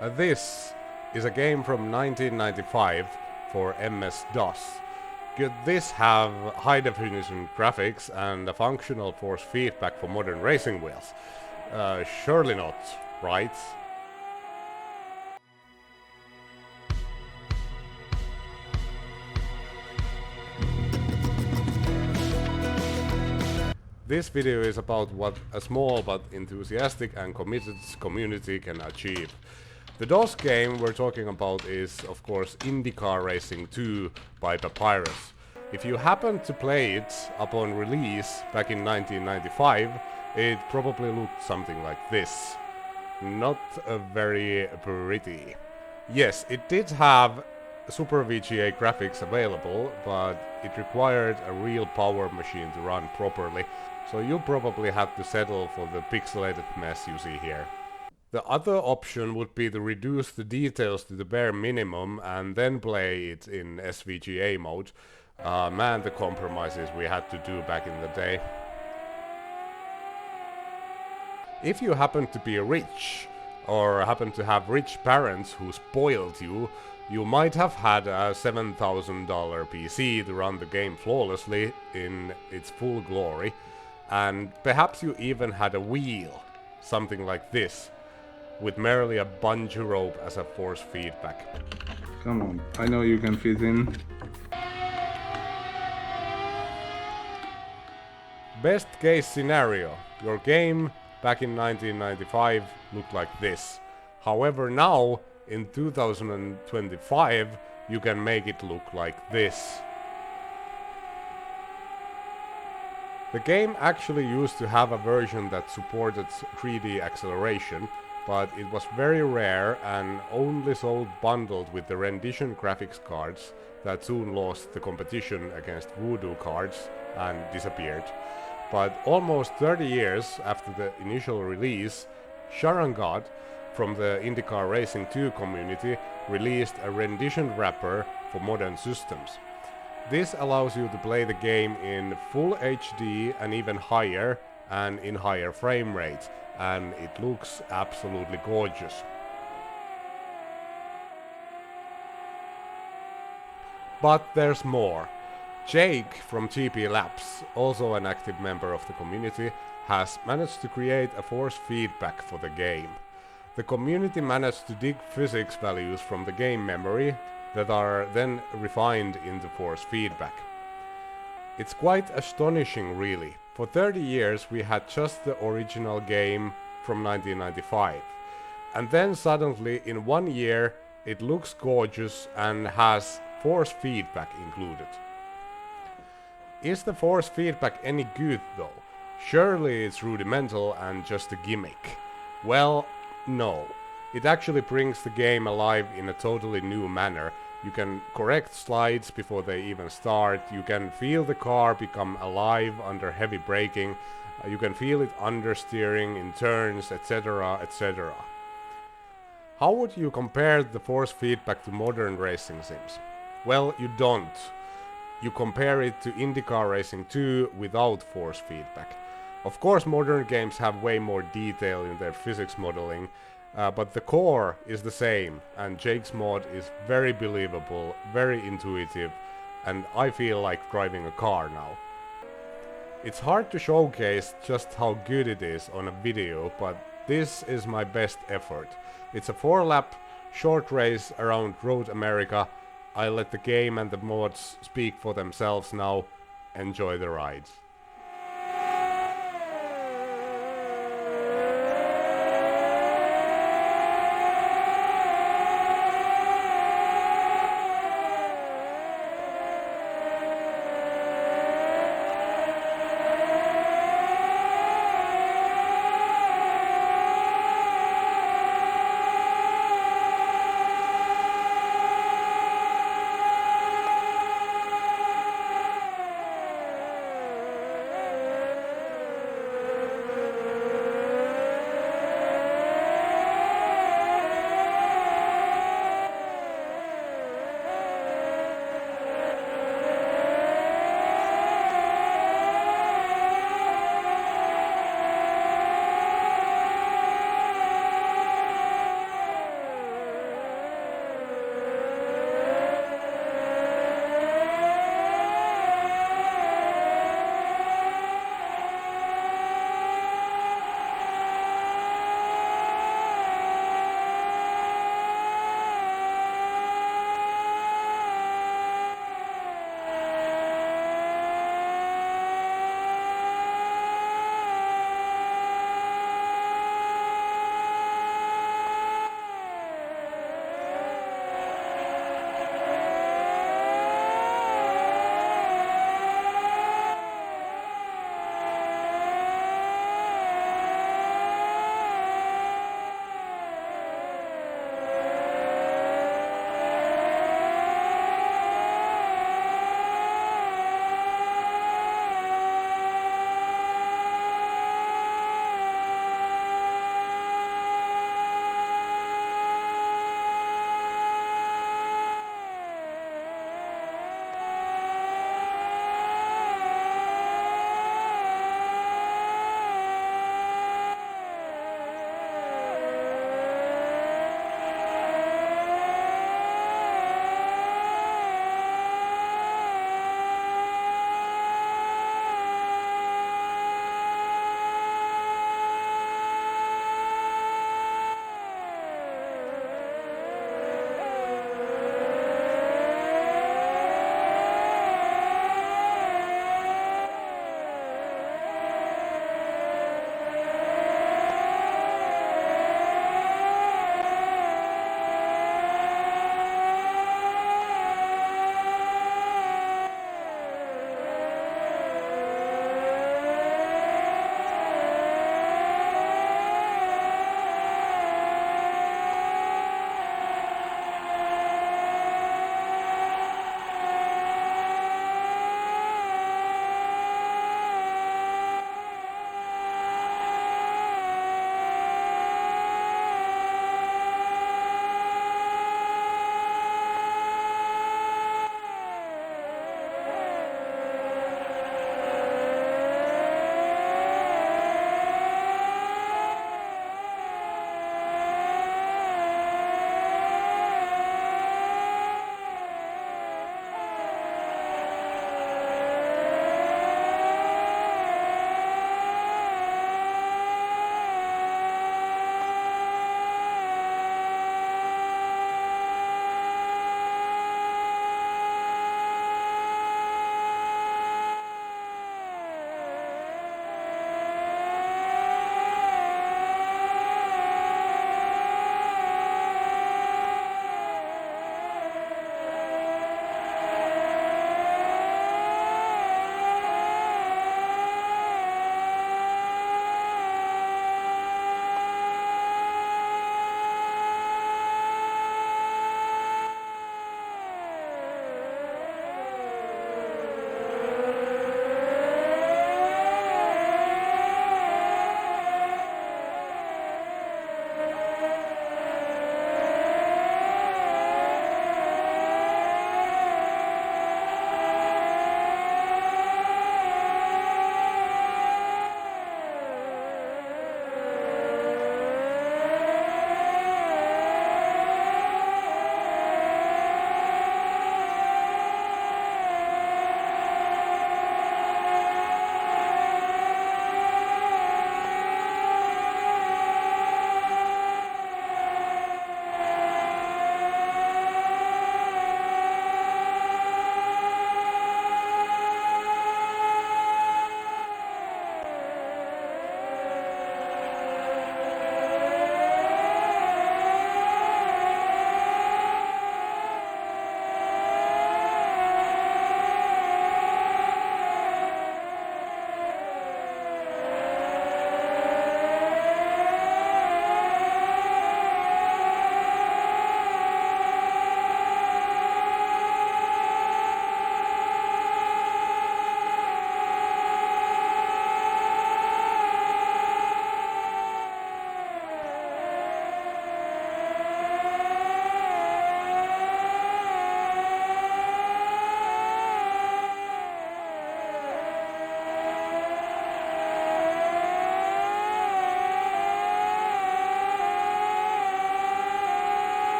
This is a game from 1995 for MS-DOS. Could this have high-definition graphics and a functional force feedback for modern racing wheels? Surely not, right? This video is about what a small but enthusiastic and committed community can achieve. The DOS game we're talking about is, of course, IndyCar Racing 2 by Papyrus. If you happened to play it upon release back in 1995, it probably looked something like this. Not very pretty. Yes, it did have Super VGA graphics available, but it required a real power machine to run properly, so you probably had to settle for the pixelated mess you see here. The other option would be to reduce the details to the bare minimum and then play it in SVGA mode. Man, the compromises we had to do back in the day. If you happen to be rich, or happen to have rich parents who spoiled you, you might have had a $7,000 PC to run the game flawlessly in its full glory, and perhaps you even had a wheel, something like this, with merely a bungee rope as a force feedback. Come on, I know you can fit in. Best case scenario, your game back in 1995 looked like this. However, now, in 2025, you can make it look like this. The game actually used to have a version that supported 3D acceleration, but it was very rare and only sold bundled with the Rendition graphics cards that soon lost the competition against Voodoo cards and disappeared. But almost 30 years after the initial release, Sharangat from the IndyCar Racing 2 community released a Rendition wrapper for modern systems. This allows you to play the game in full HD and even higher, and in higher frame rates, and it looks absolutely gorgeous. But there's more. Jake from GPLaps, also an active member of the community, has managed to create a force feedback for the game. The community managed to dig physics values from the game memory that are then refined into force feedback. It's quite astonishing, really. For 30 years we had just the original game from 1995, and then suddenly in 1 year it looks gorgeous and has force feedback included. Is the force feedback any good though? Surely it's rudimental and just a gimmick. Well, no. It actually brings the game alive in a totally new manner. You can correct slides before they even start, you can feel the car become alive under heavy braking, you can feel it understeering in turns, etc, etc. How would you compare the force feedback to modern racing sims? Well, you don't. You compare it to IndyCar Racing 2 without force feedback. Of course, modern games have way more detail in their physics modeling, but the core is the same, and Jake's mod is very believable, very intuitive, and I feel like driving a car now. It's hard to showcase just how good it is on a video, but this is my best effort. It's a 4-lap short race around Road America. I let the game and the mods speak for themselves now. Enjoy the rides.